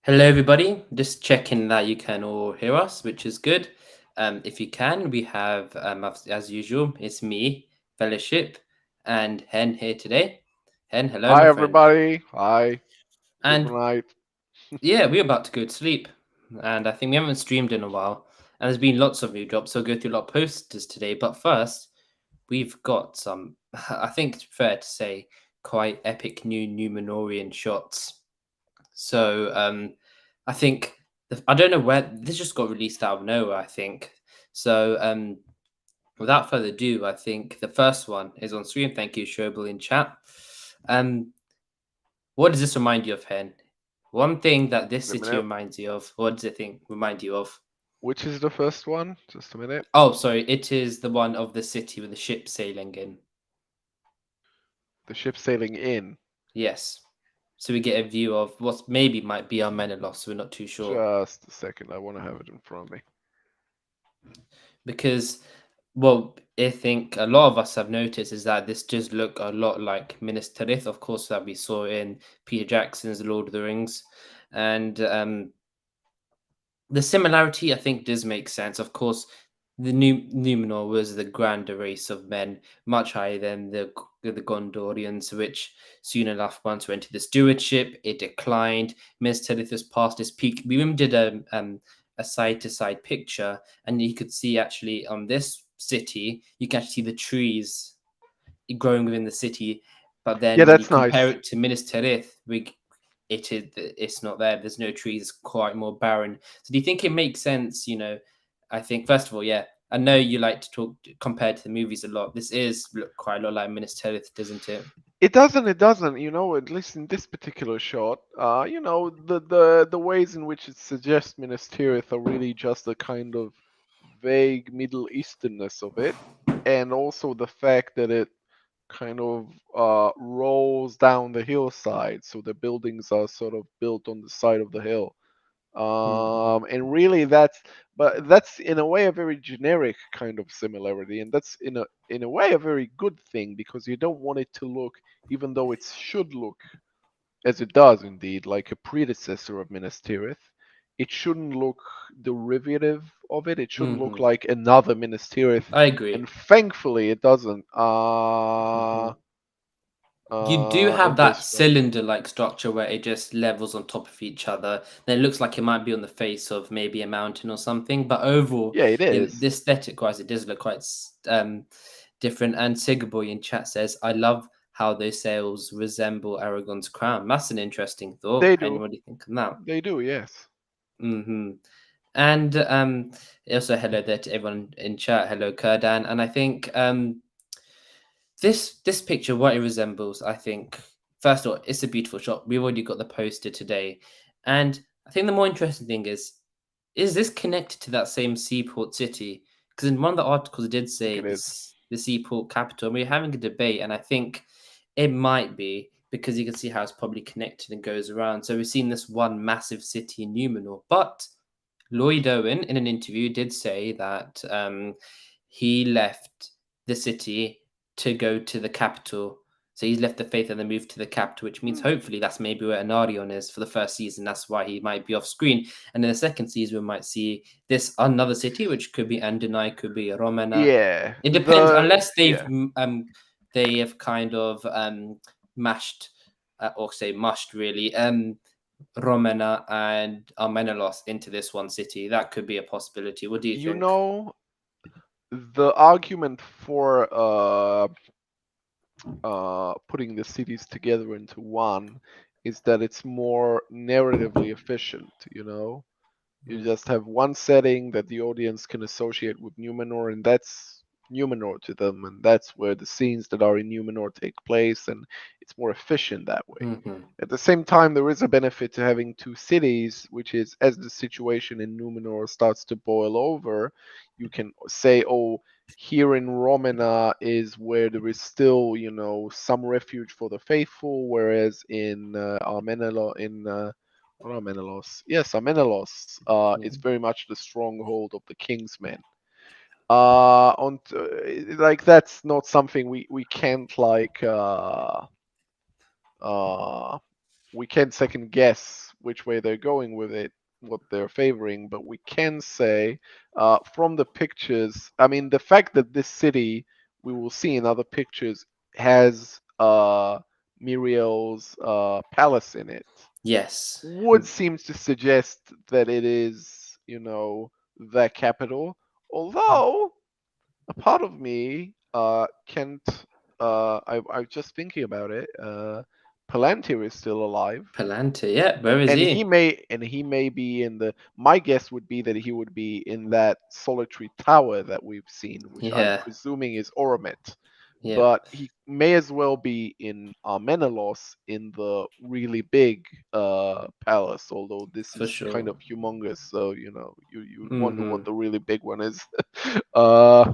Hello, everybody. Just checking that you can all hear us, which is good. If you can, we have, as usual, it's me, Fellowship, and Hen here today. Hen, hello, Hi my friend. everybody. Hi. Good And night. yeah, we're about to go to sleep, and I think we haven't streamed in a while, and there's been lots of new drops, so we'll go through a lot of posters today. But first, we've got some, I think it's fair to say, quite epic new Numenorean shots. So I think I don't know where this just got released out of nowhere. I think so. Without further ado, I think the first one is on screen. Thank you, Showbill in chat. Um, what does this remind you of, Hen? One thing that this Wait a city minute. reminds you of. What does it think remind you of? Which is the first one? Just a minute. Oh, sorry, it is the one of the city with the ship sailing in. The ship sailing in. Yes. So we get a view of what maybe might be our Menelaus. We're not too sure. Just a second. I want to have it in front of me. Because well, I think a lot of us have noticed is that this does look a lot like Minas Tirith, of course, that we saw in Peter Jackson's Lord of the Rings, and the similarity I think does make sense. Of course, the new Numenor was the grander race of men, much higher than the Gondorians, which soon enough once went to the stewardship, it declined. Minas Tirith was past its peak. We even did a side to side picture, and you could see actually on this city, you can actually see the trees growing within the city. But Yeah, then when you that's compare nice. it to Minas Tirith, it's not there. There's no trees, it's quite more barren. So do you think it makes sense? I think first of all, yeah, I know you like to talk compared to the movies a lot. This is look quite a lot like Minas Tirith, doesn't it? It doesn't. It doesn't. At least in this particular shot, the ways in which it suggests Minas Tirith are really just a kind of vague Middle Easternness of it, and also the fact that it kind of rolls down the hillside, so the buildings are sort of built on the side of the hill. Hmm. And really that's in a way a very generic kind of similarity, and that's in a way a very good thing, because you don't want it to look, even though it should look, as it does indeed, like a predecessor of Minas Tirith. It shouldn't look derivative of it. It shouldn't look Hmm. like another Minas Tirith, I agree. and thankfully it doesn't. Hmm. You do have In that this one. cylinder-like structure where it just levels on top of each other. Then it looks like it might be on the face of maybe a mountain or something. But overall, Yeah, it the is. aesthetic-wise, it does look quite different. And Sigaboy in chat says, "I love how those sails resemble Aragon's crown." That's an interesting thought. They And do. what do you think of that? They do. Yes. Hmm. And also hello there to everyone in chat. Hello, Kurdan. And I think this picture, what it resembles, I think, first of all, it's a beautiful shot. We've already got the poster today, and I think the more interesting thing is this connected to that same seaport city? Because in one of the articles, it did I think say it is. this the seaport capital. And we're having a debate, and I think it might be because you can see how it's probably connected and goes around. So we've seen this one massive city in Numenor, but Lloyd Owen, in an interview, did say that he left the city to go to the capital. So he's left the faith and then moved to the capital, which means Hmm. hopefully that's maybe where Anarion is for the first season. That's why he might be off screen. And in the second season, we might see this another city, which could be Andernai, could be Romana. Yeah. It depends, unless Yeah. they have kind of mashed or say mushed really Romena and Menelaus into this one city. That could be a possibility. What do you You think? know, the argument for putting the cities together into one is that it's more narratively efficient. You just have one setting that the audience can associate with Numenor, and that's Numenor to them, and that's where the scenes that are in Numenor take place, and it's more efficient that way. Mm-hmm. At the same time, there is a benefit to having two cities, which is, as the situation in Numenor starts to boil over, you can say, oh, here in Romena is where there is still, some refuge for the faithful, whereas in Armenelo, not Armenelos, yes, Armenelos, is very much the stronghold of the king's men. Like that's not something we can't uh we can't second guess which way they're going with it, what they're favoring, but we can say from the pictures, I mean, the fact that this city, we will see in other pictures, has Miriel's palace in it, Yes. would seem to suggest that it is, the capital. Although a part of me can't. I'm just thinking about it. Palantir is still alive, Palantir, yeah. Where is and he? he may be in the. My guess would be that he would be in that solitary tower that we've seen, which I'm Yeah. presuming is Oromet. Yep. But he may as well be in Armenelos in the really big palace, although this For is kind sure. of humongous. So you wonder what Mm-hmm. the really big one is. uh,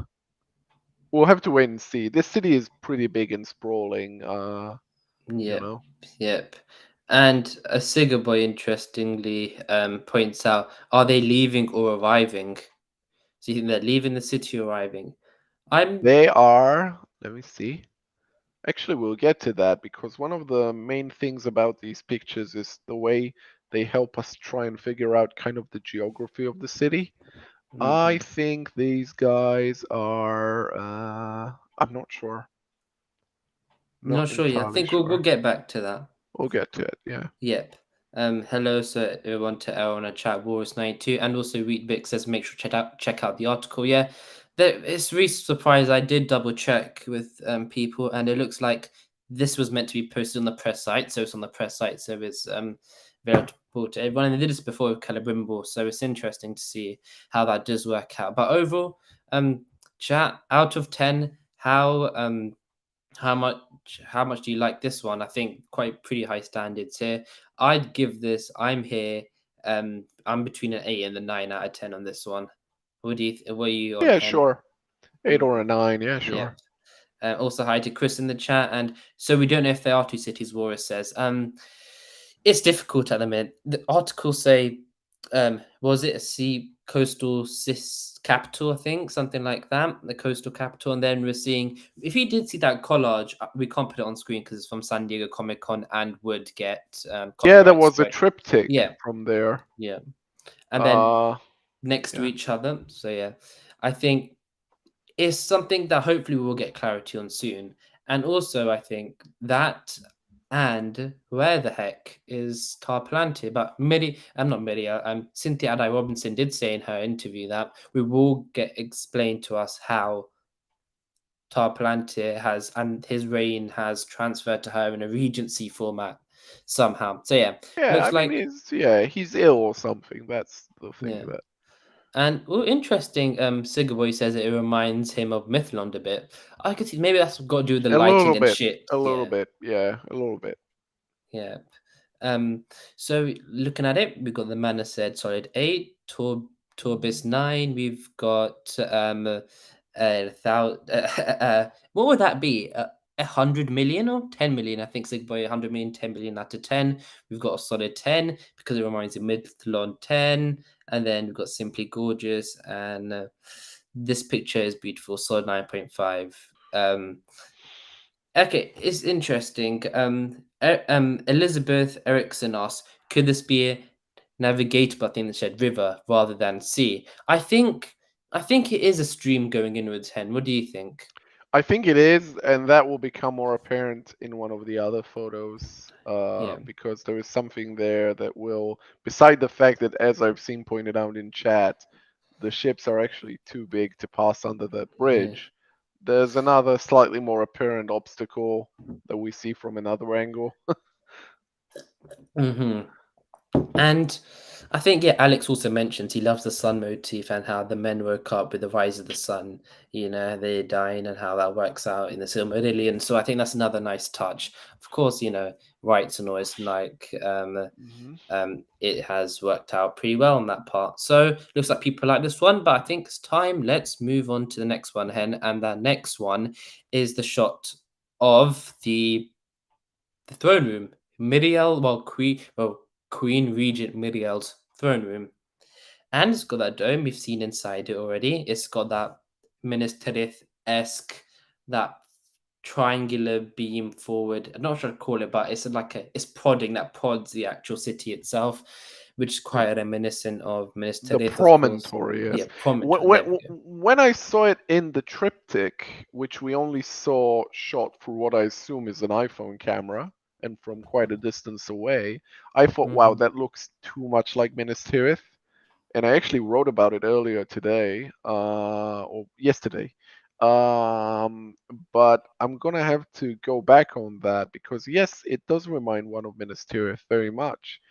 we'll have to wait and see. This city is pretty big and sprawling. You Yep. know. Yep. And a Sigurd boy interestingly points out, are they leaving or arriving? So you think they're leaving the city or arriving? I'm They are. Let me see. Actually, we'll get to that because one of the main things about these pictures is the way they help us try and figure out kind of the geography of the city. I mhm. think these guys are. I'm not sure. Not Not sure yet. I entirely think we'll sure. get back to that. We'll get to it. Yeah. Yep. Hello, so everyone to Elrond and chat Wars92, and also Wheatbix says make sure check out the article. Yeah, it's really surprised. I did double check with people, and it looks like this was meant to be posted on the press site, so it's on the press site, so it's available to everyone. And they did this before with Celebrimbor, so it's interesting to see how that does work out. But overall, chat out of 10, how much do you like this one? I think quite pretty high standards here. I'd give this. I'm here. I'm between an 8 and a 9 out of 10 on this one. What are you on Yeah, Hen? sure. 8 or a Mm-hmm. 9. Yeah, Yeah. sure. Also, hi to Chris in the chat. And so we don't know if there are two cities. Warris says. It's difficult at the minute. The articles say, was it a sea coastal capital? I think something like that, the coastal capital. And then we're seeing, if you did see that collage, we can't put it on screen because it's from San Diego Comic Con and would get Yeah, there copyright was a strike. triptych Yeah, from there. yeah. And then Uh, next to yeah. each other. So yeah, I think it's something that hopefully we'll get clarity on soon. And also, I think that and where the heck is Tarplanty? But I'm not Miri, Cynthia Adai Robinson did say in her interview that we will get explained to us how Tarplanty has and his reign has transferred to her in a regency format somehow. So yeah, Yeah, I looks mean, like he's ill or something. That's the thing yeah. that. And interesting. Sigurboy says it reminds him of Mythlond a bit. I could see maybe that's got to do with the A little lighting and bit. shit. A little Yeah, bit. Yeah, a little bit. yeah. So looking at it, we've got the mana said solid 8, Torbis 9. We've got what would that be? 100 million or 10 million? I think Sigboy 100 million, 10 million out of 10. We've got a solid 10 because it reminds you of Midthlon 10, and then we've got Simply Gorgeous, and this picture is beautiful, solid 9.5. Okay, it's interesting. Elizabeth Erickson asks, could this be a navigatable, I think they said river rather than sea? I think it is a stream going inwards, Hen. What do you think? I think it is, and that will become more apparent in one of the other photos, Yeah. because there is something there that will, beside the fact that, as I've seen pointed out in chat, the ships are actually too big to pass under that Yeah. bridge. There's another slightly more apparent obstacle that we see from another angle. hmm And I think, yeah, Alex also mentions he loves the sun motif and how the men woke up with the rise of the sun, they're dying and how that works out in the Silmarillion. So I think that's another nice touch. Of course, rights and always like Hmm. it has worked out pretty well on that part. So looks like people like this one, but I think it's time. Let's move on to the next one, Hen. And that next one is the shot of the throne room. Queen Regent Miriel's throne room. And it's got that dome. We've seen inside it already. It's got that Minas Tirith esque, that triangular beam forward. I'm not sure to call it, but it's like it's prodding that prods the actual city itself, which is Yeah. quite reminiscent of Minas The Tirith, of course. promontory, Yeah, yes. promontory. There we go. When I saw it in the triptych, which we only saw shot through what I assume is an iPhone camera and from quite a distance away, I thought, wow, Mhm. that looks too much like Minas Tirith. And I actually wrote about it earlier today, or yesterday. Um, but I'm gonna have to go back on that because yes, it does remind one of Minas Tirith very much,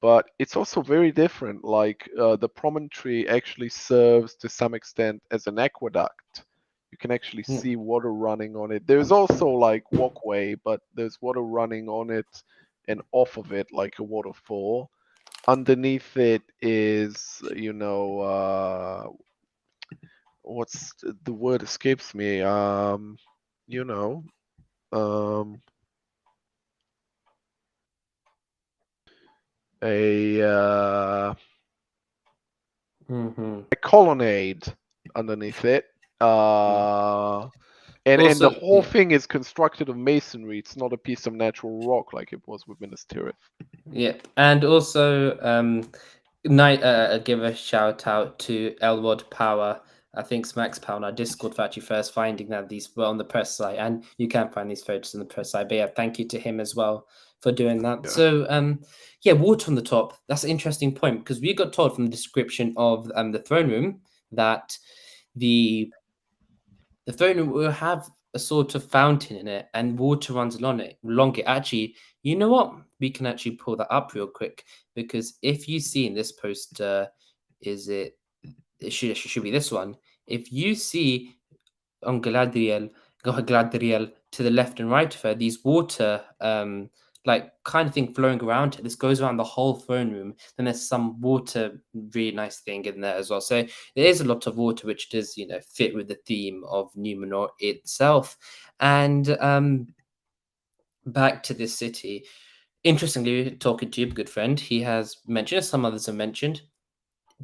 but it's also very different. Like the promontory actually serves to some extent as an aqueduct. You can actually Mm. see water running on it. There's also like walkway, but there's water running on it and off of it like a waterfall. Underneath it is, what's the word escapes me. You know, um, a Mhm. a colonnade underneath it. Mm. Uh, and the Also, whole yeah. thing is constructed of masonry. It's not a piece of natural rock like it was with Minas Tirith. Yep. And also, give a shout out to Elrond Power. I think it's Max Power on our Discord for actually first finding that these were on the press site, and you can find these photos on the press site. But yeah, thank you to him as well for doing that. Yeah. So, yeah, water on the top. That's an interesting point because we got told from the description of the throne room that the the throne will have a sort of fountain in it and water runs along it. Actually, you know what? We can actually pull that up real quick because if you see in this poster, is it should be this one. If you see on Galadriel to the left and right of her, these water like kind of thing flowing around it. This goes around the whole throne room. Then there's some water, really nice thing in there as well. So there is a lot of water, which does fit with the theme of Numenor itself. And back to this city. Interestingly, talking to you, good friend, he has mentioned, as some others have mentioned,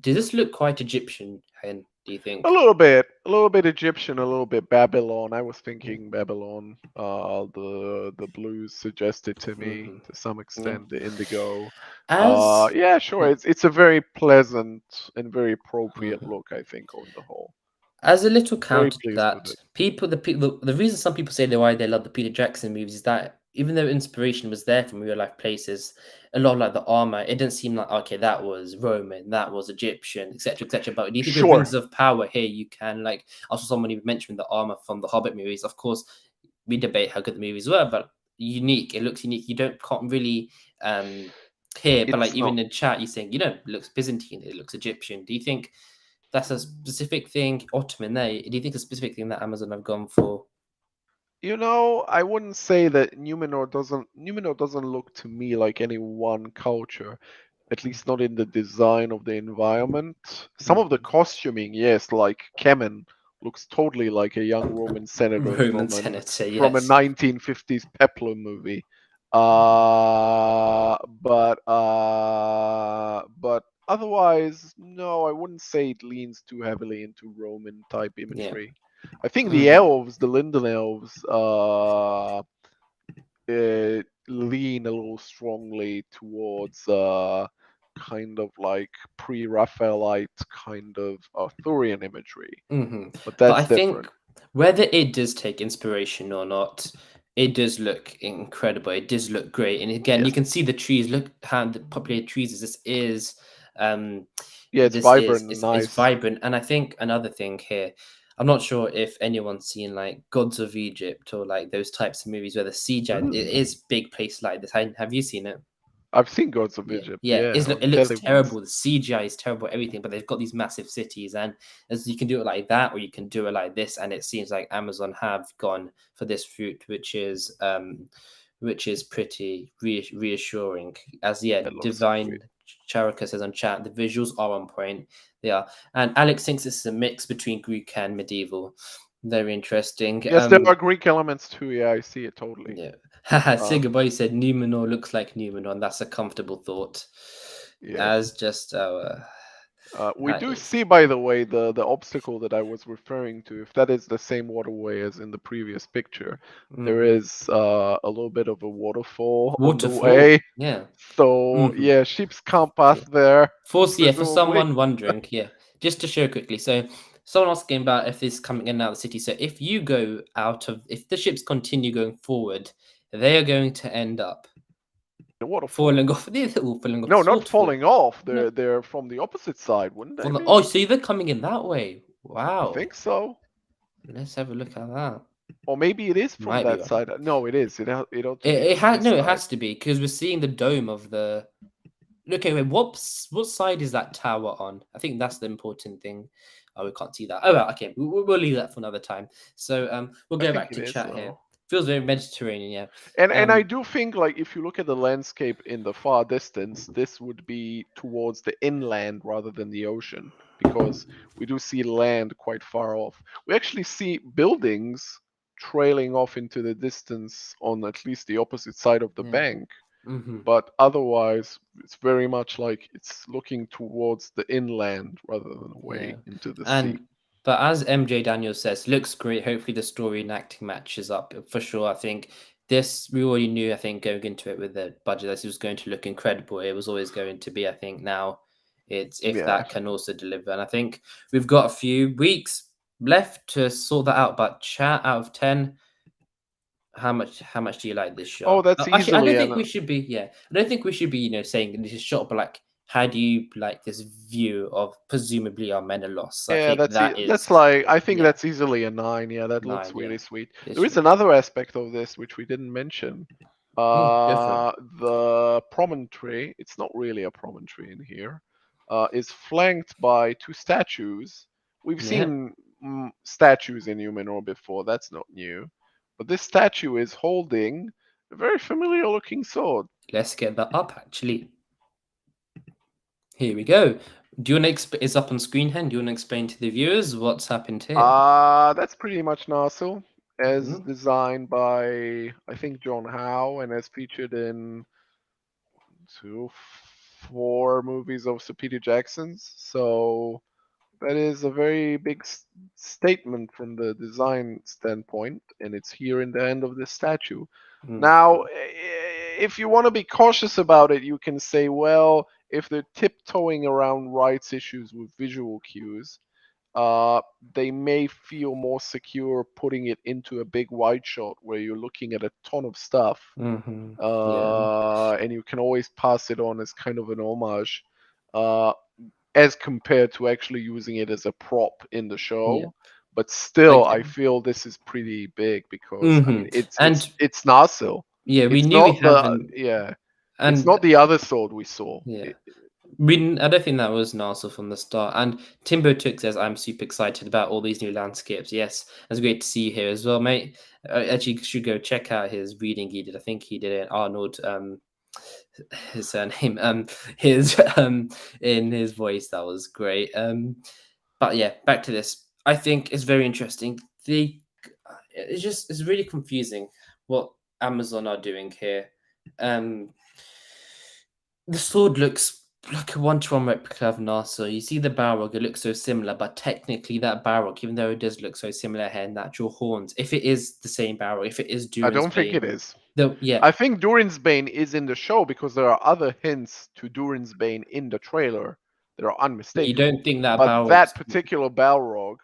does this look quite Egyptian, Hen, do you think? A little bit Egyptian, a little bit Babylon. I was thinking Babylon. The blues suggested to me to some Mm-hmm. extent the indigo. As Yeah, sure. yeah, It's a very pleasant and very appropriate mhm. look, I think, on the whole. As a little Very counter to pleased with that, it. the reason some people say why they love the Peter Jackson movies is that even though inspiration was there from real life places, a lot of like the armor, it didn't seem like okay, that was Roman, that was Egyptian, etc., etc. But do you think with Rings Sure. of Power here, you can like also someone even mentioned the armor from the Hobbit movies? Of course, we debate how good the movies were, but unique. It looks unique. You can't really hear, but like It's even not. in chat, you're saying it looks Byzantine, it looks Egyptian. Do you think? That's a specific thing, Ottoman there. Do you think it's a specific thing that Amazon have gone for? I wouldn't say that Numenor doesn't look to me like any one culture, at least not in the design of the environment. Some of the Mhm. costuming, yes, like Kemen looks totally like a young Roman senator Roman senator, from a yes. 1950s peplum movie. But otherwise, no, I wouldn't say it leans too heavily into Roman type Yeah. imagery. I think the Hmm. elves, the Lindon elves, lean a little strongly towards kind of like pre-Raphaelite kind of Arthurian imagery, Hmm. but But I that's think different. whether it does take inspiration or not, it does look incredible. It does look great. And again, you Yes, can see the trees. Look how the populated trees is. Um, yeah, it's this vibrant and is nice. vibrant. And I think another thing here, I'm not sure if anyone's seen like Gods of Egypt or like those types of movies where the CGI it Mm. is big place like this. Have you seen it? I've seen Gods of Yeah, Egypt, yeah. yeah, on It looks telly once. terrible. The CGI is terrible, everything. But they've got these massive cities, and as you can do it like that, or you can do it like this. And it seems like Amazon have gone for this route, which is pretty reassuring. As yeah, It looks so sweet. Divine Charaka says on chat, the visuals are on point. They are, and Alex thinks this is a mix between Greek and medieval. Very interesting. Yes, there are Greek elements too. Yeah, I see it totally. Yeah. Haha, Uh, Sigurboy said Numenor looks like Numenor, and that's a comfortable thought. yes. As just our. We That do is. see, by the way, the obstacle that I was referring to. If that is the same waterway as in the previous picture, there Mhm. is a little bit of a waterfall on the Waterfall. way. Yeah. So Mhm. yeah, ships can't pass Yeah. there, For presumably. someone wondering, yeah, just to show quickly. So, someone asking about if this is coming in and out of the city. So, if you go out of, if the ships continue going forward, they are going to end up The waterfall. falling off. They're all falling off No, this not waterfall. falling off. No, They're from the opposite side, wouldn't they from the, be? oh, so they're coming in that way. I Wow. think so. Let's have a look at that. Or maybe it is from Might be that right. side. No, it is. It ought to be from this No, it side. has to be because we're seeing the dome of the. Okay, wait. What side is that tower on? I think that's the important thing. Oh, we can't see that. Oh, well, okay. We'll leave that for another time. So we'll I go think back it to is chat here. though. Feels very Mediterranean, yeah. And I do think, like, if you look at the landscape in the far distance, this would be towards the inland rather than the ocean, because we do see land quite far off. We actually see buildings trailing off into the distance on at least the opposite side of the Yeah. bank, Hmm. but otherwise it's very much like it's looking towards the inland rather than Yeah. away into the sea. But as MJ Daniels says, looks great. Hopefully the story and acting matches up for sure. I think this we already knew, I think, going into it with the budget that it was going to look incredible. It was always going to be, I think now it's if Yeah. that can also deliver. And I think we've got a few weeks left to sort that out. But chat out of 10, how much do you like this Oh, shot? that's Actually, I don't easily think an we should be. Yeah, I don't think we should be. Saying this is shot, but like, how do you like this view of presumably our men are lost? I Yeah, think that that's is, like, I think yeah, that's easily a 9. Yeah, that looks 9. Yeah, really sweet. There it's is really. another aspect of this which we didn't mention. Go for it. The promontory, it's not really a promontory in here, is flanked by two statues. We've Yeah, seen statues in Numenor before, that's not new. But this statue is holding a very familiar looking sword. let's get that up. Actually, here we go. Do you want to It's up on screen, Hen. Do you want to explain to the viewers what's happened here? That's pretty much Narsil, as Hmm. designed by, I think, John Howe, and as featured in 2, 4 movies of Sir Peter Jackson's. So that is a very big statement from the design standpoint, and it's here in the end of this statue. Hmm. Now, if you want to be cautious about it, you can say, well, if they're tiptoeing around rights issues with visual cues, uh, they may feel more secure putting it into a big wide shot where you're looking at a ton of stuff, Hmm. Yeah. and you can always pass it on as kind of an homage, uh, as compared to actually using it as a prop in the Yeah. show. But still, I Again. feel this is pretty big because, I Hmm. mean, it's And it's it's Narsil. yeah, we It's knew we not the haven't. yeah. It's And not the other sword we saw. yeah. I don't think that was Narsil from the start. And Timbo Took says, I'm super excited about all these new landscapes. Yes, it's great to see you here as well, mate. Actually, you should go check out his reading he did. I think he did it, Arnold, his surname, his, in his voice. That was great. But yeah, back to this. I think it's very interesting. It's really confusing what Amazon are doing here. Um, the sword looks like a one-to-one replica of Narsil. You see the Balrog, it looks so similar, but technically that Balrog, even though it does look so similar, had natural horns. If it is the same Balrog, if it is I Durin's don't think Bane, it is. yeah, I think Durin's Bane is in the show because there are other hints to Durin's Bane in the trailer that are you unmistakable. don't think that But Balrog's. that particular Balrog,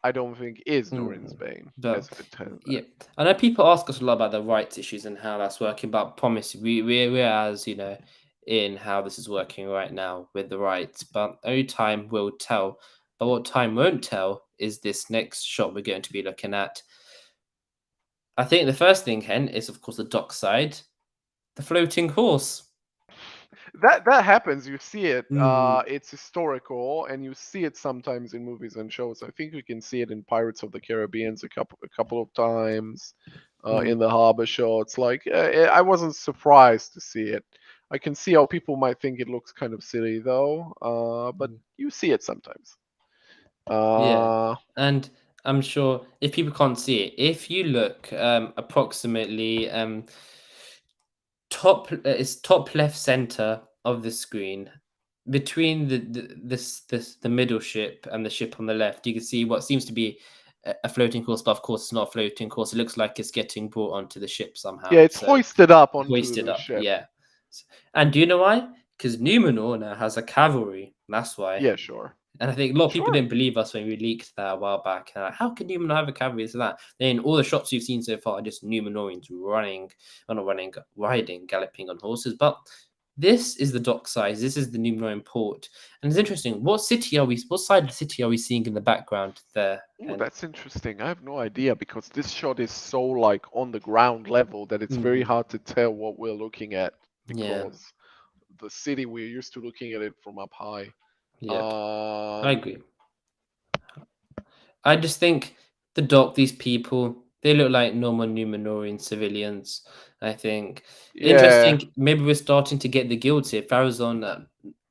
I don't think is Durin's Mhm. Bane, as But if it turns yeah, that. I know people ask us a lot about the rights issues and how that's working, but promise we're as in how this is working right now with the rights, but only time will tell. But what time won't tell is this next shot we're going to be looking at. I think the first thing, Hen, is of course the dockside, the floating horse. That happens. You see it. Mm, It's historical, and you see it sometimes in movies and shows. I think we can see it in Pirates of the Caribbean a couple of times, mm, in the harbor shots. Like, I wasn't surprised to see it. I can see how people might think it looks kind of silly though, but mm. you see it sometimes. Yeah, Uh, and I'm sure if people can't see it, if you look approximately it's top left center of the screen. between the middle ship and the ship on the left, you can see what seems to be a floating course, but of course it's not a floating course. It looks like it's getting brought onto the ship Yeah, somehow. it's So hoisted up onto hoisted the up, ship. yeah. And do you know why? Because Numenor now has a cavalry. That's why. Yeah, sure. And I think a lot of people Sure. didn't believe us when we leaked that a while back. How can Numenor have a cavalry? This and that. Then all the shots you've seen so far are just Numenorians running, well, not running, riding, galloping on horses. But this is the dock size. This is the Numenorian port, and it's interesting. What city are we? What side of the city are we seeing in the background there? Oh, And that's interesting. I have no idea because this shot is so like on the ground level that it's very hard to tell what we're looking at yeah, because the city we're used to looking at it from up high. yep, I Um, agree. I just think the dock, these people, they look like normal Numenorian civilians. I think yeah, interesting. Maybe we're starting to get the guilds here. Farazon,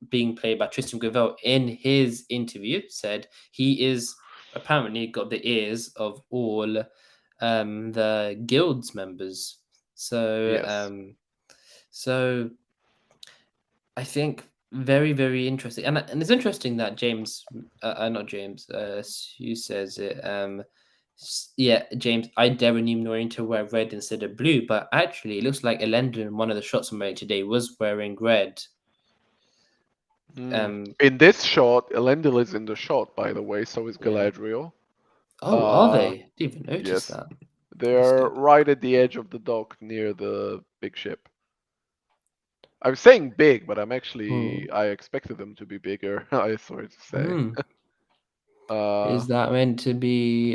being played by Tristan Gravel, in his interview said he is apparently got the ears of all the guilds members. So yes. so I think very, very interesting, and it's interesting that James, not James, who says it? Yeah, James. I dare a Numenorean to wear red instead of blue, but actually, it looks like Elendon in one of the shots I'm wearing today was wearing red. Mm. Um, In this shot, Elendil is in the shot, by the way, so is yeah. Galadriel. Oh, are Uh, they? Didn't even notice yes. that. That's They're good. right at the edge of the dock near the big ship. I'm saying big, but Hmm. I expected them to be bigger, I sorry to say. Hmm. Uh, Is that meant to be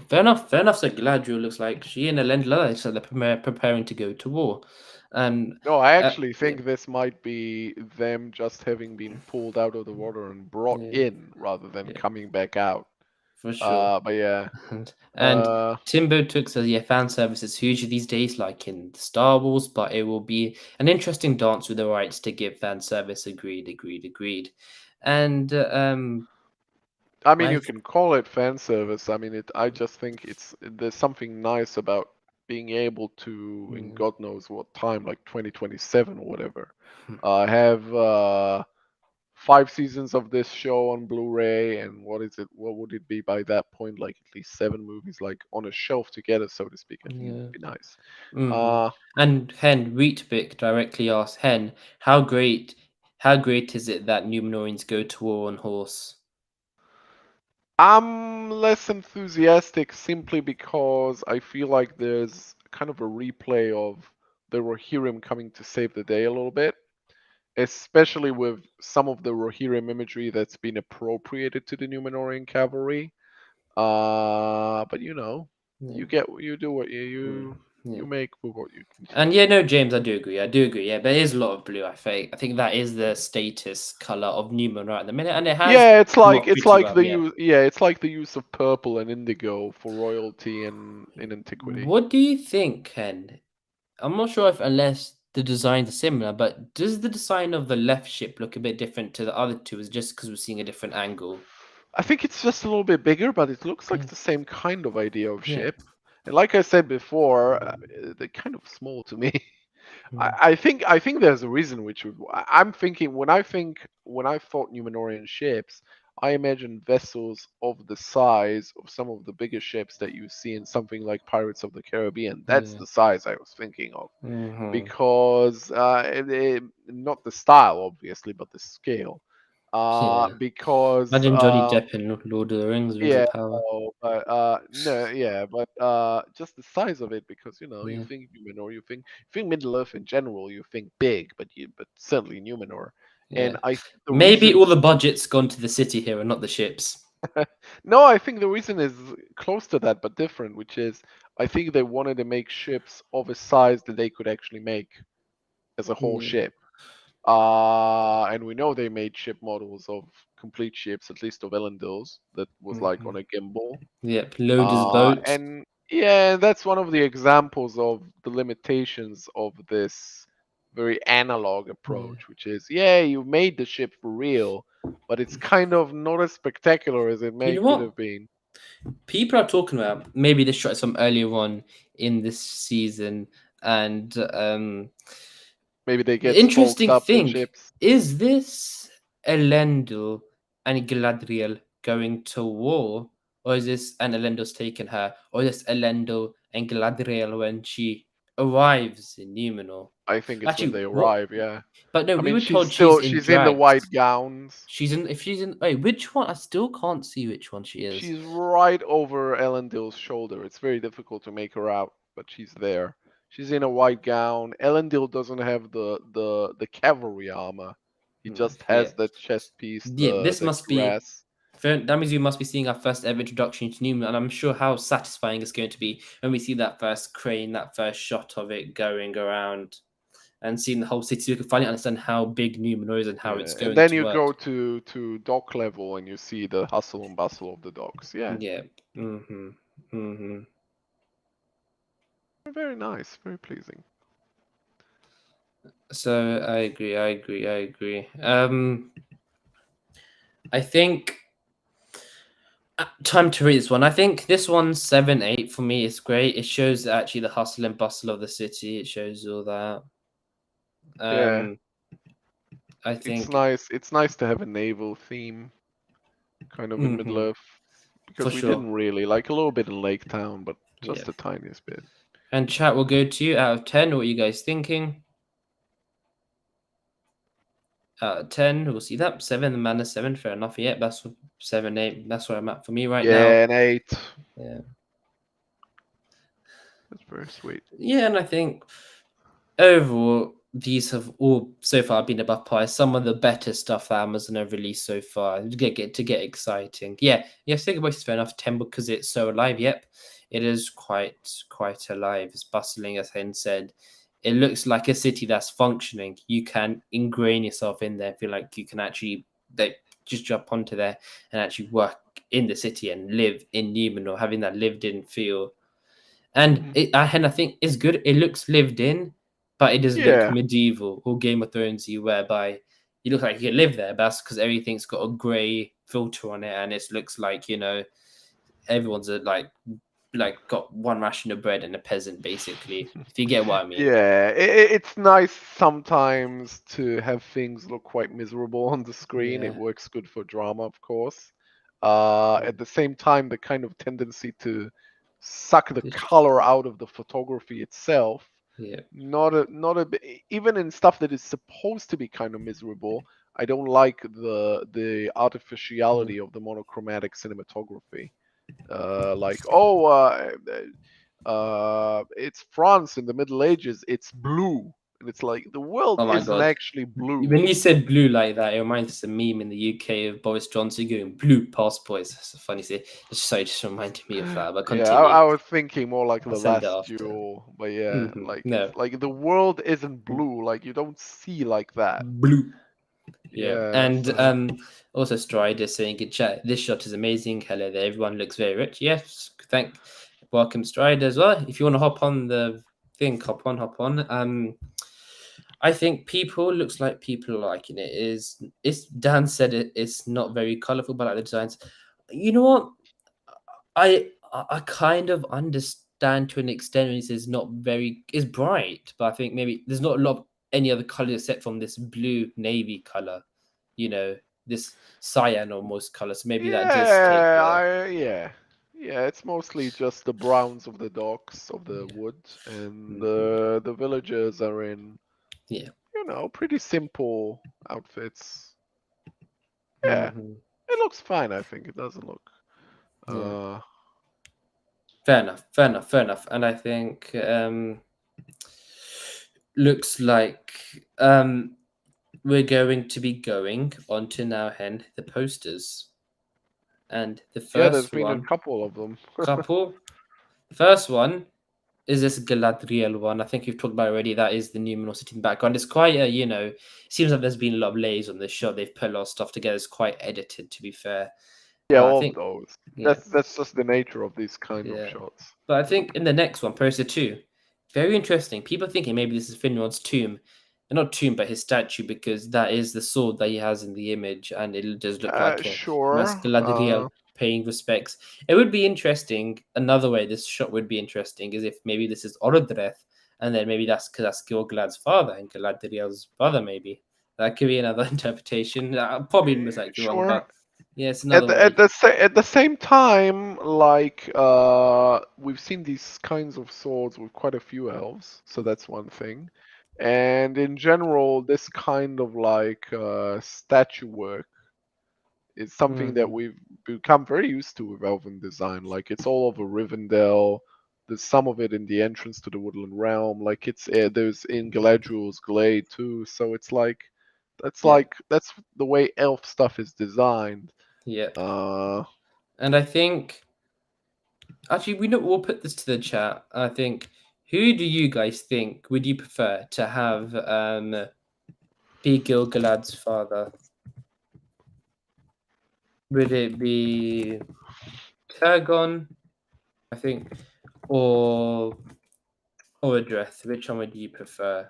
fair enough? Fair enough. So Galadriel looks like she and Elendil, so they're preparing to go to war, and no, I actually yeah, think this might be them just having been pulled out of the water and brought yeah, in rather than yeah, coming back out. for sure. But yeah. And Uh, Timbo took says, yeah, fan service is huge these days, like in Star Wars, but it will be an interesting dance with the rights to give fan service. Agreed, agreed, agreed. And I mean, I you can call it fan service. I mean, I just think there's something nice about being able to, in mm, God knows what time, like 2027 or whatever, mm, have 5 seasons of this show on Blu-ray, and what is it? What would it be by that point? Like at least 7 movies, like on a shelf together, so to speak. I think it yeah. would be nice. Hmm. Uh, And Hen Wheatbick directly asked Hen, how great is it that Numenorians go to war on horse? I'm less enthusiastic simply because I feel like there's kind of a replay of the Rohirrim coming to save the day a little bit, especially with some of the Rohirrim imagery that's been appropriated to the Numenorean cavalry. But Yeah, you get you do what mm, you yeah. make with what you can. And yeah, no, James, I do agree. I do agree. Yeah, there is a lot of blue. I think that is the status color of Numenor at the minute, and it has Yeah, come up pretty well. Yeah. it's like the use of purple and indigo for royalty in antiquity. What do you think, Ken? I'm not sure if unless the designs are similar, but does the design of the left ship look a bit different to the other two? Is it just because we're seeing a different angle? I think it's just a little bit bigger, but it looks like Yeah. the same kind of idea of Yeah. ship. And like I said before, they're kind of small to me. Mm, I think there's a reason which I'm thinking when I thought Numenorian ships, I imagine vessels of the size of some of the bigger ships that you see in something like Pirates of the Caribbean. That's yeah. the size I was thinking of Hmm. because not the style obviously, but the scale. Yeah. Because Imagine Johnny Depp in Lord of the Rings, Rings of yeah, Power. no, but no, yeah, but just the size of it, because you Yeah. think Numenor, you think Middle Earth in general, you think big, but certainly Numenor, and Yeah. I think the Maybe reason, all the budget's gone to the city here and not the ships. no, I think the reason is close to that but different, which is I think they wanted to make ships of a size that they could actually make as a whole Yeah. ship. And we know they made ship models of complete ships, at least of Elendil's, that was like Hmm. on a gimbal. Yep. Loader's boat. And yeah, that's one of the examples of the limitations of this very analog Yeah. approach, which is, yeah, you made the ship for real, but it's kind of not as spectacular as it You know could what? have been. People are talking about maybe they shot some earlier on in this season, and Maybe they the get spooked interesting up the thing ships. is this. Elendil and Galadriel going to war, or is this and Elendil's taken her, or is this Elendil and Galadriel when she arrives in Numenor? I think it's when Actually, they what? arrive. Yeah. But no, I we mean, were told she's in she's in the white drags. gowns. She's in. If she's in, wait, which one? I still can't see which one she is. She's right over Elendil's shoulder. It's very difficult to make her out, but she's there. She's in a white gown. Elendil doesn't have the cavalry armor. He just Yeah, has the chest piece, yeah. This the must be. cuirass. That means we must be seeing our first ever introduction to Numenor, and I'm sure how satisfying it's going to be when we see that first crane, that first shot of it going around, and seeing the whole city. So we can finally understand how big Numenor is and how it's Yeah, and going then to you go work. to dock level and you see the hustle and bustle of the docks. Yeah, Yeah. Mm-hmm. Mm-hmm. very nice, very pleasing. So I agree. I think time to read this one. I think this one's 7-8 for me. It's great. It shows actually the hustle and bustle of the city. It shows all that. Yeah, I it's think nice. It's nice to have a naval theme kind of in Middle Earth for because we sure. didn't really like a little bit in Lake Town, but Yeah. just the tiniest bit. And chat will go to you out of 10. What are you guys thinking? Out of 10, we'll see that. 7, the man is 7. Fair enough. Yeah, that's 7, 8. That's where I'm at for me right now. Yeah, an 8. Yeah. That's very sweet. Yeah, and I think overall, these have all so far been above par. Some of the better stuff that Amazon have released so far to get exciting. Yeah, Think about it's fair enough. 10 because it's so alive. Yep, it is quite alive. It's bustling, as Hen said. It looks like a city that's functioning. You can ingrain yourself in there. Feel like you can actually just jump onto there and actually work in the city and live in Numenor, having that lived-in feel. And I think it's good. It looks lived in, but it doesn't look Yeah. medieval or Game of Thronesy, whereby you look like you can live there. But that's because everything's got a grey filter on it, and it looks like everyone's like got one ration of bread and a peasant, basically. If you get what I mean. Yeah, it's nice sometimes to have things look quite miserable on the screen. Yeah. It works good for drama, of course. At the same time, the kind of tendency to suck the color out of the photography itself. Yeah. Even in stuff that is supposed to be kind of miserable, I don't like the artificiality of the monochromatic cinematography. It's France in the Middle Ages. It's blue, and it's like the world Oh my isn't god. actually blue. When you said blue like that, it reminds us of a meme in the UK of Boris Johnson going blue passports. That's a funny thing. Just reminded me of that. But Yeah, continue. I was thinking more like I'll the send it last after. duel, but yeah, No. it's like the world isn't blue. Like you don't see like that. Blue. Yeah. And so- also Strider saying in chat, this shot is amazing. Hello there. Everyone looks very rich. Yes. Welcome Strider as well. If you want to hop on the thing, hop on. I think looks like people are liking it. It's Dan said it's not very colourful, but like the designs. You know what? I kind of understand to an extent when he says it's bright, but I think maybe there's not a lot of any other colour except from this blue navy colour, this cyan almost colour. So maybe that does take the yeah. It's mostly just the browns of the docks of the wood, and the villagers are in pretty simple outfits. Yeah, it looks fine. I think it doesn't look. Fair enough. And I think looks like we're going to be going on to now Hen the posters. And the there's first been one, a couple of them. First one is this Galadriel one. I think you've talked about already. That is the Numenor city in the background. It's quite it seems like there's been a lot of layers on this shot. They've put a lot of stuff together. It's quite edited, to be fair. Yeah, all of those. Yeah. That's just the nature of these kind of shots. But I think in the next one, poster 2, very interesting. People thinking maybe this is Finrod's tomb. Not tomb, but his statue, because that is the sword that he has in the image, and it does look like a Galadriel paying respects. It would be interesting. Another way this shot would be interesting is if maybe this is Orodreth, and then maybe that's because that's Gil-galad's father and Galadriel's brother, maybe. That could be another interpretation. Probably most likely wrong, Sure. but yeah, it's another way. At the same time, like we've seen these kinds of swords with quite a few elves, so that's one thing. And in general, this kind of like statue work is something that Mhm. we've become very used to with elven design. Like it's all over Rivendell. There's some of it in the entrance to the Woodland Realm. Like it's there's in Galadriel's Glade too. So it's Yeah, that's the way elf stuff is designed. yeah. Uh, And I think actually we'll put this to the chat. I think who do you guys think would you prefer to have be Gil-galad's father? Would it be Turgon, I think, or Orodreth? Which one would you prefer?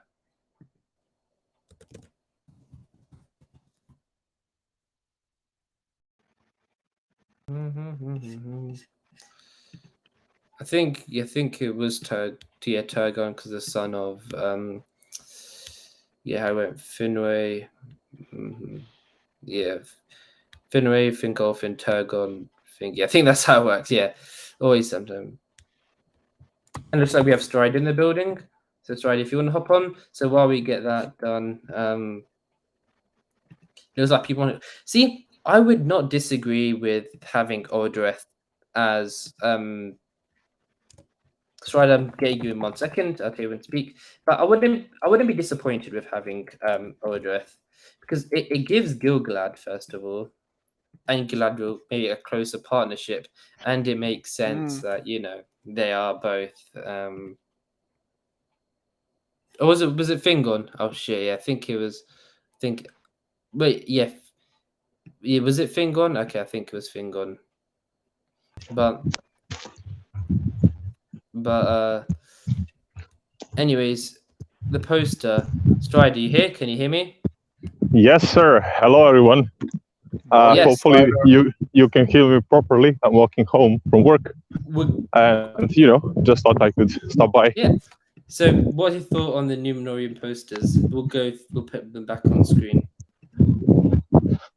I think it was Turgon because the son of I went Finwë. Yeah, Finwë, Fingolfin, Turgon. I think that's how it works. Yeah, always sometimes. And looks like we have Stride in the building. So Stride, if you want to hop on. So while we get that done, it was like people want to see. I would not disagree with having Orodreth as Stride. I'm getting you in 1 second. Okay, when to speak, but I wouldn't be disappointed with having Orodreth because it gives Gil-galad first of all and Galadriel maybe a closer partnership, and it makes sense that they are both. Or was it Fingon? Oh shit! Yeah, I think it was. Think wait, yeah, was it Fingon? Okay, I think it was Fingon. But anyways, the poster. Strider, you here? Can you hear me? Yes, sir. Hello, everyone. Yes. Hopefully you can hear me properly. I'm walking home from work, and just thought I could stop by. Yeah. So, what you thought on the Numenorean posters? We'll put them back on screen.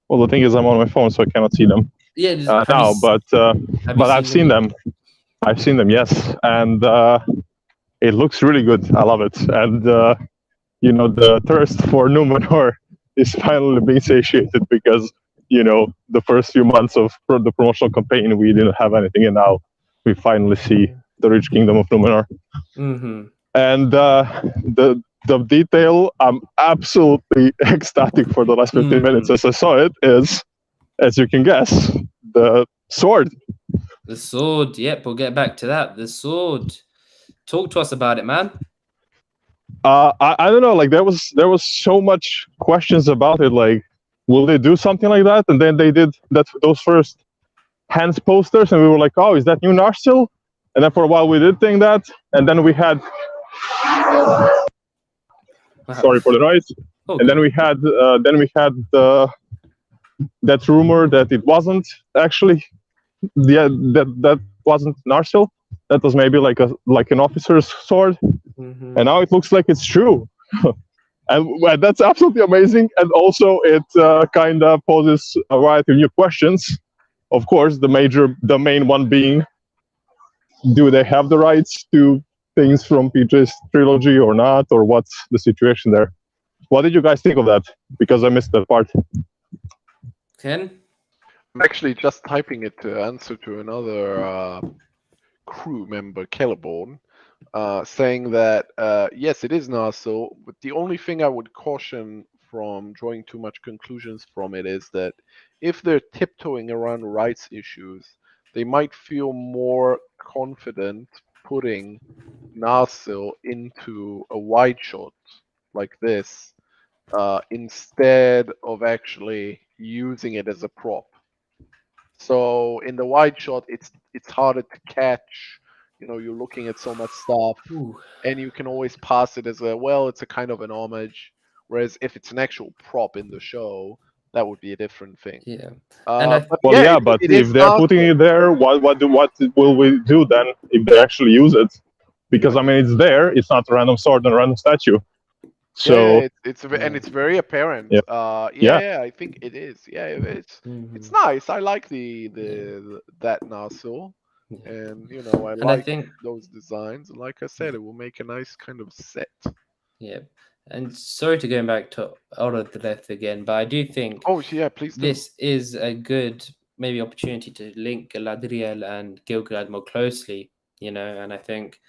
Well, the thing is, I'm on my phone, so I cannot see them. Yeah, now, but I've seen them. I've seen them, yes, and it looks really good. I love it, and the thirst for Numenor is finally being satiated because the first few months of the promotional campaign we didn't have anything, and now we finally see the rich kingdom of Numenor. Mm-hmm. And the detail, I'm absolutely ecstatic for the last 15 minutes as I saw it, is, as you can guess, the sword. The sword, yep, we'll get back to that. The sword. Talk to us about it, man. I don't know, like there was so much questions about it, like, will they do something like that? And then they did those first hands posters, and we were like, oh, is that new Narsil? And then for a while we did think that, and then we had sorry for the noise. And then we had that rumor that it wasn't actually that wasn't Narsil. That was maybe like an officer's sword. And now it looks like it's true. And that's absolutely amazing. And also it kind of poses a variety of new questions. Of course, the main one being, do they have the rights to things from PJ's trilogy or not, or what's the situation there? What did you guys think of that? Because I missed that part. Ken? I'm actually just typing it to answer to another crew member, Celeborn, saying that yes, it is Narsil, but the only thing I would caution from drawing too much conclusions from it is that if they're tiptoeing around rights issues, they might feel more confident putting Narsil into a wide shot like this instead of actually using it as a prop. So in the wide shot, it's harder to catch. You're looking at so much stuff, and you can always pass it as it's a kind of an homage. Whereas if it's an actual prop in the show, that would be a different thing. Yeah. But if they're putting it there, what will we do then if they actually use it? Because I mean, it's there. It's not a random sword and a random statue. So it's and it's very apparent. Yeah. Yeah, I think it is. Yeah, it's Mhm. nice. I like the Yeah. that Narsil, Yeah. and I And I like think, those designs. And like I said, it will make a nice kind of set. yeah. And sorry to going back to out of the left again, but I do think Oh yeah, please do. this is a good maybe opportunity to link Galadriel and Gil-galad more closely, and I think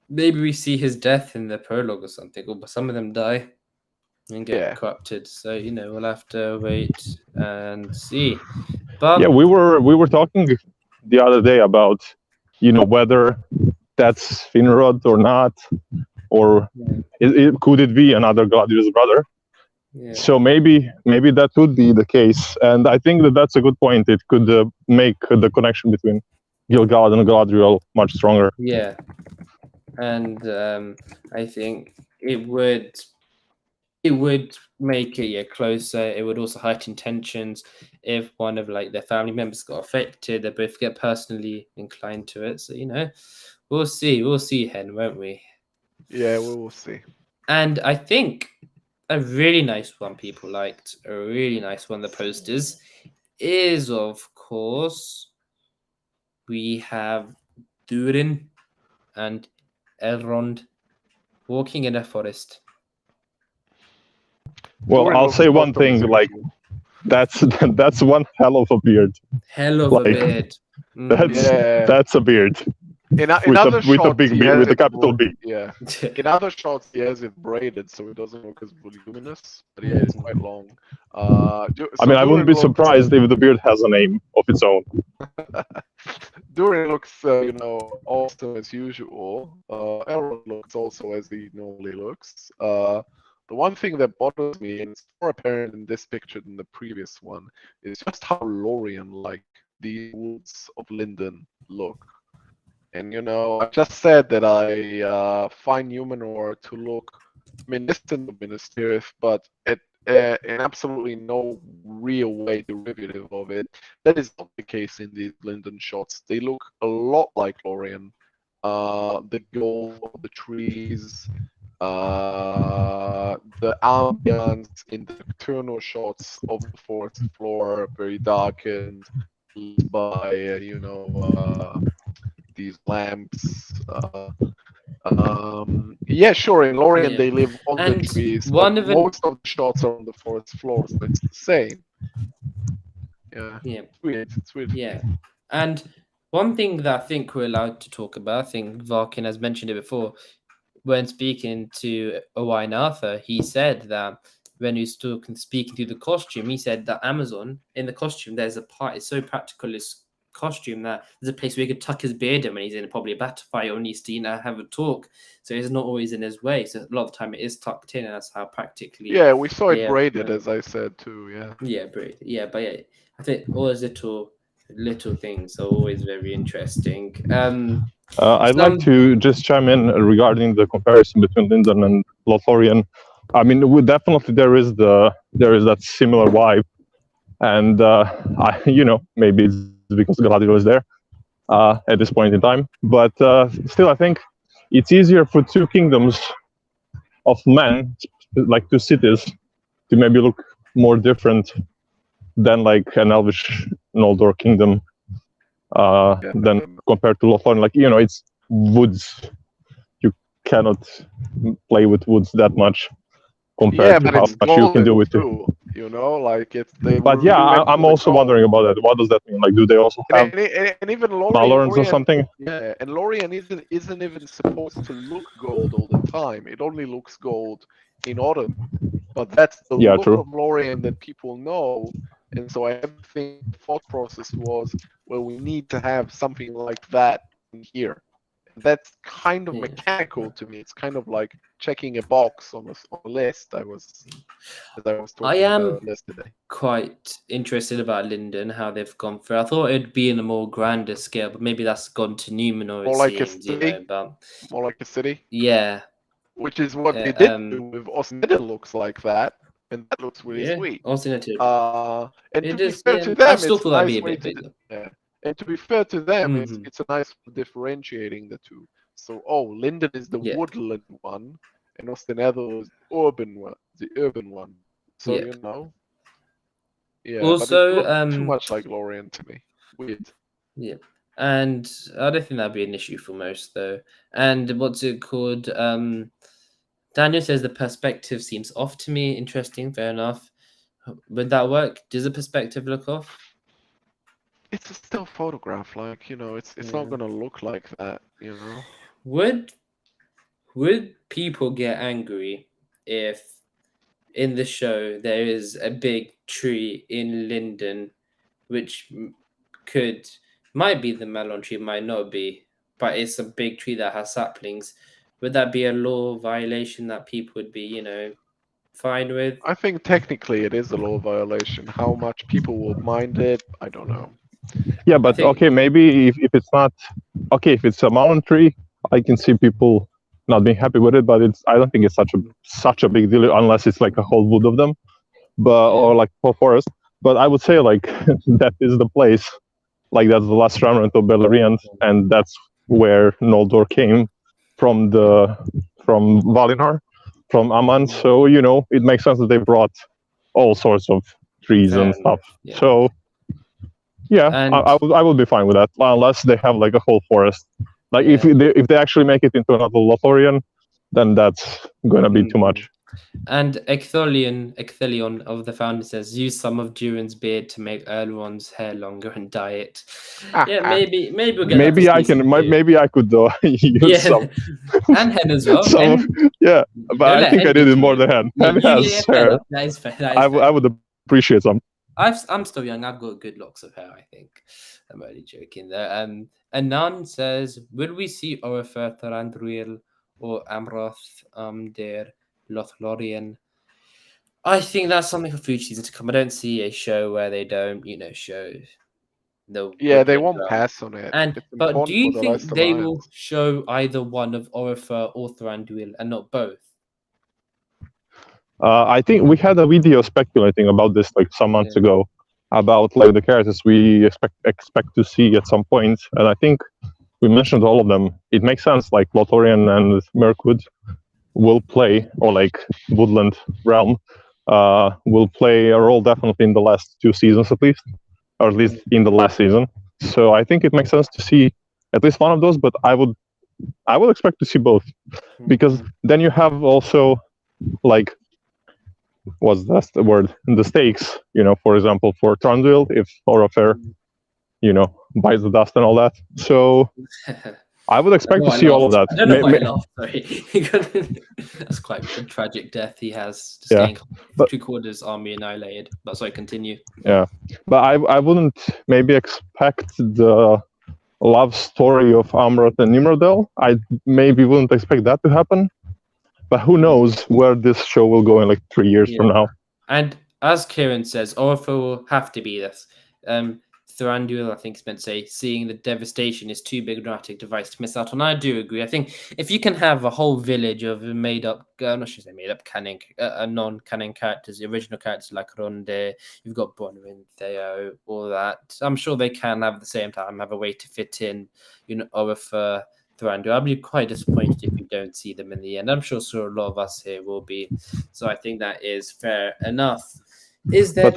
maybe we see his death in the prologue or something, or some of them die and get Yeah. corrupted. So, we'll have to wait and see. But yeah, we were talking the other day about whether that's Finrod or not, or could it be another Galadriel's brother? yeah, So maybe that would be the case, and I think that's a good point. It could make the connection between Gil-galad and Galadriel much stronger. yeah. And I think it would make it closer. It would also heighten tensions if one of their family members got affected. They both get personally inclined to it. So we'll see, Hen, won't we? Yeah, we will see. And I think a really nice one people liked, a really nice one, the posters, is of course we have Durin and Elrond walking in a forest. Well, Durin I'll looks say one awesome as thing, like usual. that's one hell of a beard. Hell of a Like, beard. That's a beard. In With other a shots, big he beard, has with a it capital B. Yeah. In other shots, he has it braided, so it doesn't look as voluminous. But yeah, it's quite long. I mean, I wouldn't be surprised if the beard has a name of its own. Durin looks, awesome as usual. Elrond looks also as he normally looks. The one thing that bothers me, and it's more apparent in this picture than the previous one, is just how Lorien-like the woods of Lindon look. And I just said that I find Numenor to look reminiscent of Minas Tirith, but in absolutely no real way derivative of it. That is not the case in these Lindon shots. They look a lot like Lorien. The gold of the trees, the ambience in the nocturnal shots of the forest floor, very darkened by these lamps. Yeah, sure. In Lorien, Yeah. they live on the And trees, one but of the- most of the shots are on the forest floor, so it's the same. Yeah. Yeah. It's weird. Yeah. And one thing that I think we're allowed to talk about, I think Varkin has mentioned it before, when speaking to Owain Arthur, he said that when he was speaking through the costume, he said that Amazon, in the costume, there's a part, it's so practical, this costume, that there's a place where he could tuck his beard in when he's in probably a battle fight or needs to have a talk. So it's not always in his way. So a lot of the time it is tucked in, and that's how practically. Yeah, we saw it braided, as I said too. Yeah. Yeah, braided. Yeah, but yeah, I think all those little things are always very interesting. I'd like to just chime in regarding the comparison between Lindon and Lothlorien. I mean, definitely there is that similar vibe, and maybe it's because Galadriel is there at this point in time. But still, I think it's easier for two kingdoms of men, like two cities, to maybe look more different than like an Elvish Noldor kingdom. Than compared to Lothlorien. Like, it's woods. You cannot play with woods that much compared to how much you can do with it. Like it's. But yeah, I'm also wondering about that. What does that mean? Like, do they also have and even Malorns or something? Yeah, and Lorien isn't even supposed to look gold all the time. It only looks gold in autumn. But that's the look of Lorien that people know. And so I think the thought process was, well, we need to have something like that in here. And that's kind of mechanical to me. It's kind of like checking a box on a list. I was talking about yesterday. Quite interested about Lindon, how they've gone through. I thought it'd be in a more grander scale, but maybe that's gone to Numenor. More like a city. More like a city. Yeah. Which is what they did do with Osneda. Looks like that. And that looks really sweet. And to be fair to them, it's a nice way to And to be fair to them, it's a nice differentiating the two. So, Lindon is the woodland one, and Osneda urban one. The urban one. So Yep. you know. Yeah, but it Also, looked too much like Lorien to me. Weird. yeah, and I don't think that'd be an issue for most though. And what's it called? Daniel says the perspective seems off to me. Interesting, fair enough. Would that work? Does the perspective look off? It's a still photograph, like, it's Yeah. not gonna look like that, Would people get angry if in the show there is a big tree in Lindon, which might be the melon tree, might not be, but it's a big tree that has saplings? Would that be a law violation that people would be, fine with? I think technically it is a law violation. How much people will mind it, I don't know. Yeah, but think- okay, maybe if it's not okay, if it's a mountain tree, I can see people not being happy with it. But I don't think it's such a big deal unless it's like a whole wood of them, but or like a forest. But I would say like that is the place, like that's the last remnant of Beleriand, and that's where Noldor came from Valinor, from Aman. So it makes sense that they brought all sorts of trees Fair and stuff. enough, yeah. So yeah, And- I would be fine with that, unless they have like a whole forest. Like if they actually make it into another Lothlorien, then that's gonna be too much. And Ecthelion of the founder says, use some of Durin's beard to make Elrond's hair longer and dye it. Yeah, maybe we'll get Maybe that for I can. season two. Maybe I could use some. And Hen as well. Yeah, but I think I did it more than Hen. Hen has hair. That is fair. I would appreciate some. I'm still young. I've got good locks of hair, I think. I'm only joking there. Anan says, will we see Oropher, Thranduil, or Amroth, der Lothlorien? I think that's something for future season to come. I don't see a show where they don't, show the. Yeah, they woodland won't realm. pass on it. But do you think they Alliance. will show either one of Oropher or Thranduil and not both? I think we had a video speculating about this like some months ago, about like the characters we expect to see at some point, and I think we mentioned all of them. It makes sense. Like Lothlorien and Mirkwood will play, or like Woodland Realm will play a role definitely in the last 2 seasons at least, or at least in the last season. So I think it makes sense to see at least one of those, but I would expect to see both, because then you have also like, what's that the word? The stakes, for example, for Thranduil, if Oropher, bites the dust and all that. So I would expect to see all of that. I don't know why I laughed, sorry. That's quite a tragic death he has. Just getting 3/4 army annihilated. But sorry, continue. Yeah, but I wouldn't maybe expect the love story of Amroth and Nimrodel. I maybe wouldn't expect that to happen. But who knows where this show will go in like 3 years from now. And as Kieran says, Oropher will have to be this. Thranduil, I think, is meant to say, seeing the devastation is too big a dramatic device to miss out on. I do agree. I think if you can have a whole village of made-up, I'm not sure say made-up canon, non-canon characters, the original characters like Ronde, you've got Bonwin, Theo, all that. I'm sure they can have at the same time have a way to fit in, Oropher, Thranduil. I'll be quite disappointed if you don't see them in the end. I'm sure a lot of us here will be. So I think that is fair enough. Is there?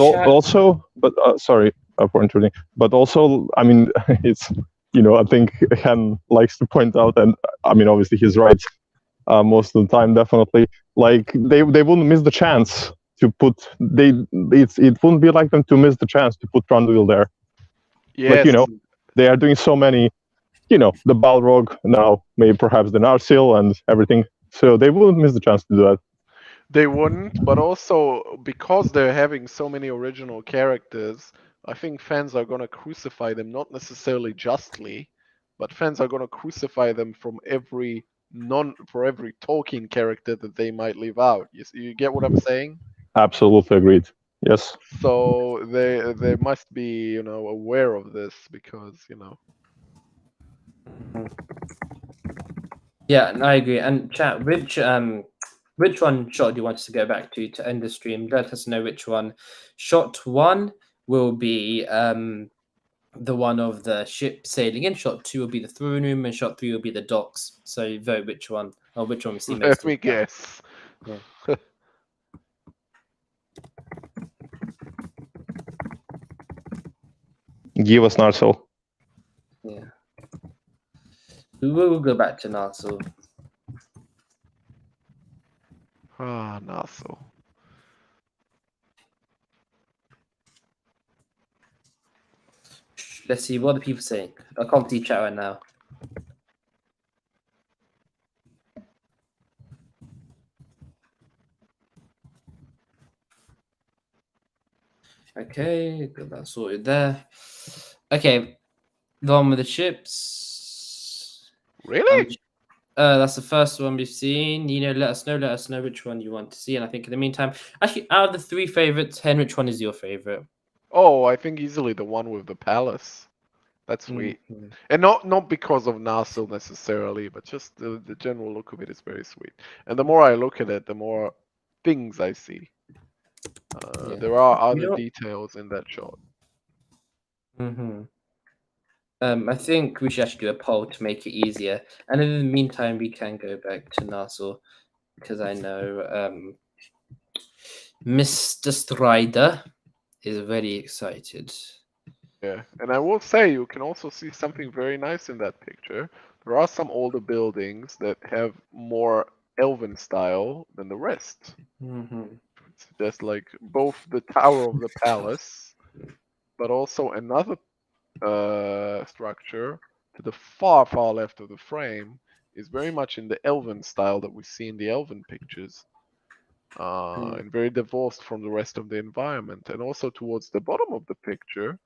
Sorry for intruding. But also, I mean, it's I think Hen likes to point out, and I mean, obviously he's right most of the time. Definitely, like they wouldn't miss the chance to put it wouldn't be like them to miss the chance to put Thranduil there. Yes. Like they are doing so many. The Balrog, now maybe perhaps the Narsil and everything. So they wouldn't miss the chance to do that. They wouldn't, but also because they're having so many original characters, I think fans are going to crucify them, not necessarily justly, but fans are going to crucify them for every Tolkien character that they might leave out. You get what I'm saying? Absolutely agreed. Yes. So they must be, aware of this because, Yeah, I agree. And chat, which one shot do you want us to go back to end the stream? Let us know which one. Shot 1 will be the one of the ship sailing in. Shot 2 will be the throne room, and shot 3 will be the docks. So vote which one we see most. Let me guess. Give us Narsil. Yeah. We will go back to Narsil. Narsil. Let's see what the people saying. I can't see chat right now. Okay, got that sorted there. Okay, the one with the ships. Really? That's the first one we've seen. Let us know which one you want to see. And I think in the meantime, actually, out of the three favorites, Hen, which one is your favorite? Oh, I think easily the one with the palace. That's sweet. Mm-hmm. And not because of Narsil necessarily, but just the general look of it is very sweet. And the more I look at it, the more things I see. There are other details in that shot. Mm-hmm. I think we should actually do a poll to make it easier. And in the meantime, we can go back to Narsil because I know Mr. Strider is very excited. Yeah, and I will say you can also see something very nice in that picture. There are some older buildings that have more elven style than the rest. Mm-hmm. It's just like both the tower of the palace, but also another structure to the far left of the frame is very much in the elven style that we see in the elven pictures. And very divorced from the rest of the environment. And also towards the bottom of the picture,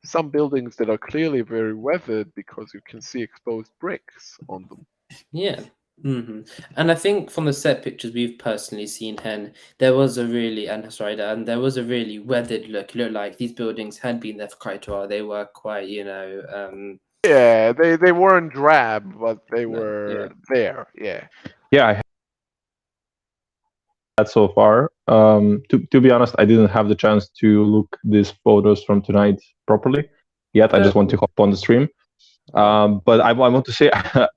some buildings that are clearly very weathered because you can see exposed bricks on them. Yeah. Mm-hmm. And I think from the set pictures we've personally seen, Hen, there was a really there was a really weathered look. It looked like these buildings had been there for quite a while. They were quite, Yeah, they weren't drab, but they were there. Yeah. Yeah, I had so far. To be honest, I didn't have the chance to look these photos from tonight properly yet. I just want to hop on the stream. But I want to say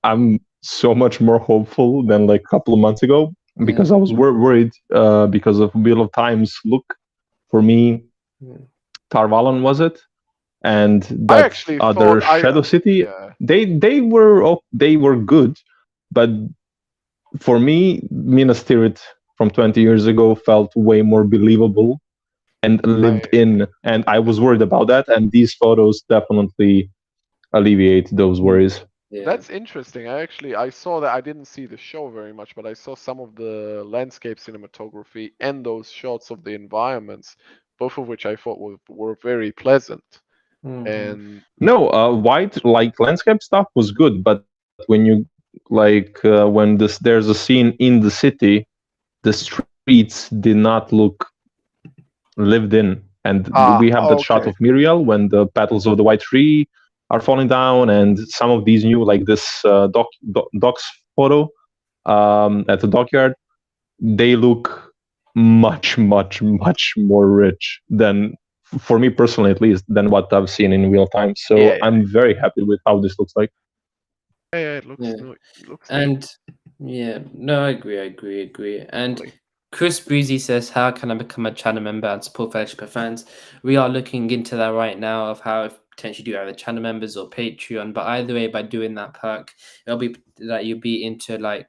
I'm so much more hopeful than like a couple of months ago because I was worried because of Wheel of Time's look. For me, Tarvalon was it, and that other Shadow City. Yeah. They were good, but for me, Minas Tirith from 20 years ago felt way more believable and lived in, and I was worried about that. And these photos definitely alleviate those worries. Yeah. That's interesting. I saw that. I didn't see the show very much, but I saw some of the landscape cinematography and those shots of the environments, both of which I thought were very pleasant. Mm-hmm. And white like landscape stuff was good, but when you when there's a scene in the city, the streets did not look lived in. And we have that shot of Miriel when the petals of the white tree are falling down, and some of these new, like this docks photo at the dockyard, they look much more rich than, for me personally at least, than what I've seen in real time. So I'm very happy with how this looks like. Yeah, it looks and I agree. And Chris Breezy says, how can I become a channel member and support Fellowship of Fans? We are looking into that right now of how if potentially do either channel members or Patreon, but either way, by doing that perk, it'll be that you'll be into like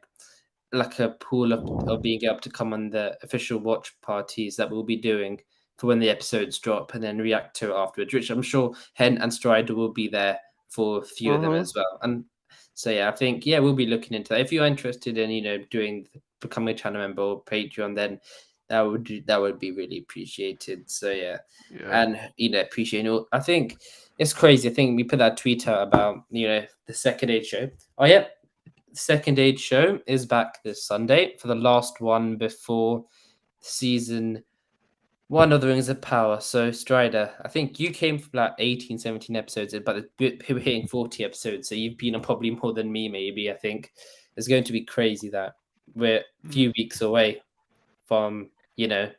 a pool of being able to come on the official watch parties that we'll be doing for when the episodes drop and then react to it afterwards, which I'm sure Hen and Strider will be there for a few of them as well. And so I think we'll be looking into that. If you're interested in becoming a channel member or Patreon, then that would be really appreciated. So and appreciate it. I think it's crazy. I think we put that tweet out about the Second Age show. Oh yeah, the Second Age show is back this Sunday for the last one before season 1 of the Rings of Power. So Strider, I think you came from like 18, 17 episodes, but we're hitting 40 episodes. So you've been on probably more than me, maybe. I think it's going to be crazy that we're a few weeks away from, I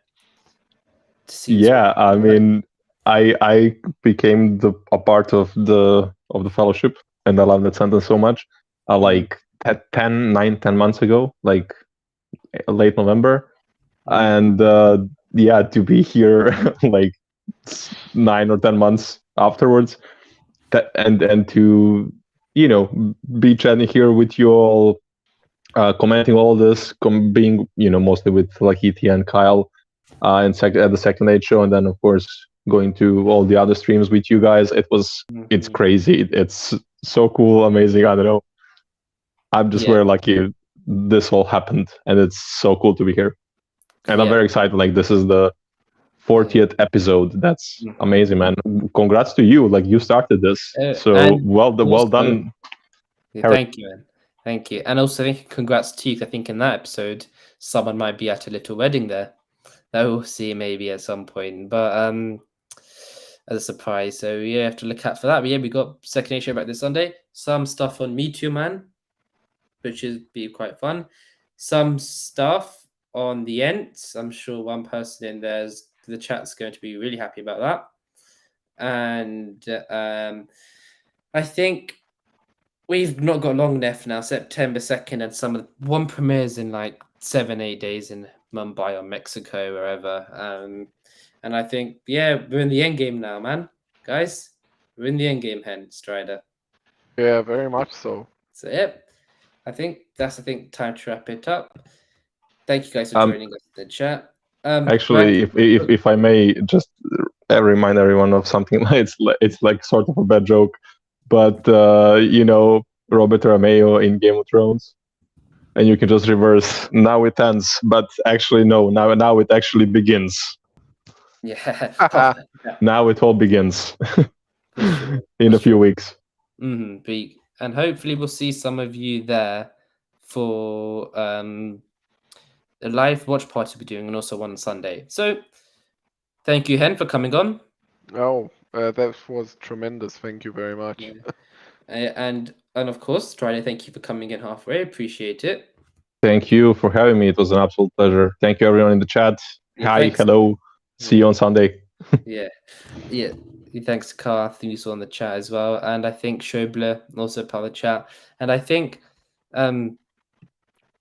mean, I became a part of the Fellowship, and I love that sentence so much. Like 10 months ago, like late November, and yeah, to be here like 9 or 10 months afterwards, and to be chatting here with you all, commenting all this, being mostly with like ET and Kyle, and at the Second Age show, and then of course going to all the other streams with you guys. It's crazy. It's so cool, amazing. I don't know. I'm just very lucky this all happened, and it's so cool to be here. And I'm very excited. Like, this is the 40th episode. That's amazing, man. Congrats to you. Like, you started this. So well done. Yeah, thank you, man. Thank you. And also congrats to you. I think in that episode, someone might be at a little wedding there. That we'll see maybe at some point. But as a surprise. So yeah, you have to look out for that. But yeah, we got Second Age show back this Sunday. Some stuff on Me Too Man, which should be quite fun. Some stuff on the Ents. I'm sure one person in there's the chat's going to be really happy about that. And I think we've not got long left now. September 2nd, and one premieres in like 7-8 days in Mumbai or Mexico, wherever. And I think, yeah, we're in the end game now, man. Guys, we're in the end game, Strider. Yeah, very much so. So, yep. I think that's time to wrap it up. Thank you guys for joining us in the chat. Actually, if I may just remind everyone of something, it's like sort of a bad joke, but Robert Romeo in Game of Thrones, and you can just reverse. Now it ends, but actually no. Now it actually begins. Yeah. Now it all begins in a few weeks. And hopefully we'll see some of you there for a live watch party we're doing, and also one on Sunday. So thank you, Hen, for coming on. Oh, that was tremendous. Thank you very much. Yeah. And of course, Strider, thank you for coming in halfway. Appreciate it. Thank you for having me. It was an absolute pleasure. Thank you, everyone in the chat. Hi, hello. See you on Sunday. Yeah. Thanks to Carl, who you saw in the chat as well, and I think Schobler also part of the chat. And I think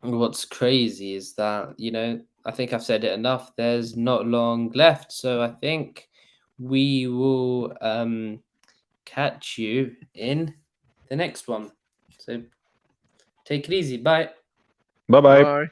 what's crazy is that I think I've said it enough. There's not long left, so I think we will catch you in the next one. So take it easy. Bye. Bye-bye. Bye.